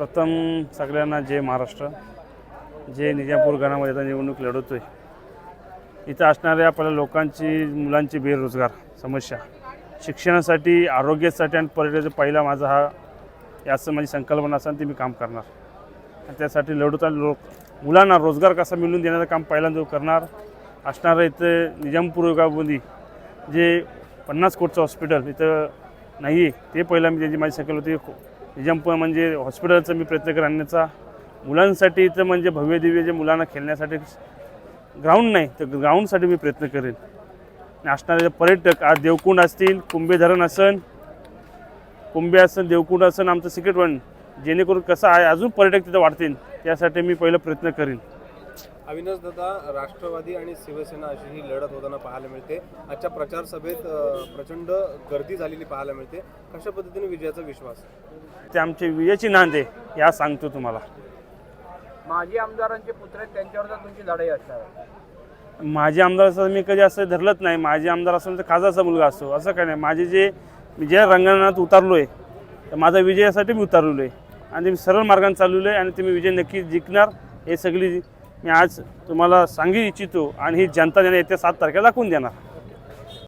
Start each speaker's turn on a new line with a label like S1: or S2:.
S1: प्रथम सगळ्यांना जय महाराष्ट्र. जे निजामपूर गणामध्ये आता निवडणूक लढवतोय, इथं असणाऱ्या आपल्या लोकांची, मुलांची बेरोजगार समस्या, शिक्षणासाठी, आरोग्यासाठी आणि पर्यटनाचा पहिला माझा हा याचं माझी संकल्पना असेल ती मी काम करणार. आणि त्यासाठी लढवताना मुलांना रोजगार कसा मिळवून देण्याचं काम पहिल्यांदा करणार. असणारं इथं निजामपूर गावामध्ये जे 50 कोटीचं हॉस्पिटल इथं नाही आहे, ते पहिला मी त्याची माझी संकल्पना होती. निजामपूर म्हणजे हॉस्पिटलचा मी प्रयत्न कर आणण्याचा. मुलांसाठी इथं म्हणजे भव्य दिव्य जे मुलांना खेळण्यासाठी ग्राउंड नाही, तर ग्राउंडसाठी मी प्रयत्न करेन. आणि असणारे पर्यटक आज देवकुंड असतील, कुंभे धरण असन, कुंभे असन, देवकुंड असन, आमचं सिक्रेट वन, जेणेकरून कसं आहे अजून पर्यटक तिथं वाढतील त्यासाठी मी पहिलं प्रयत्न करीन.
S2: अविनाश दादा, राष्ट्रवादी आणि शिवसेना अशी ही लढत होताना पाहायला मिळते. आजच्या प्रचार सभेत प्रचंड गर्दी झालेली पाहायला मिळते. कशा पद्धतीने विजयाचा विश्वास?
S1: ते आमची विजयाची नांद आहे, या सांगतो तुम्हाला.
S3: माजी आमदारांचे पुत्र आहेत, त्यांच्यावर तर तुमची लढाई असणार.
S1: माझे आमदार असं मी कधी असं धरलंच नाही. माझे आमदार असेल तर खासदारचा मुलगा असतो असं काय नाही. माझे जे मी ज्या रंगणात उतरलो आहे, तर माझा विजयासाठी मी उतरलेलो आहे आणि मी सरळ मार्गाने चाललेलो आहे आणि तुम्ही विजय नक्की जिंकणार हे सगळी मी आज तुम्हाला सांगू इच्छितो आणि ही जनता येत्या 7 तारखेला दाखवून देणार.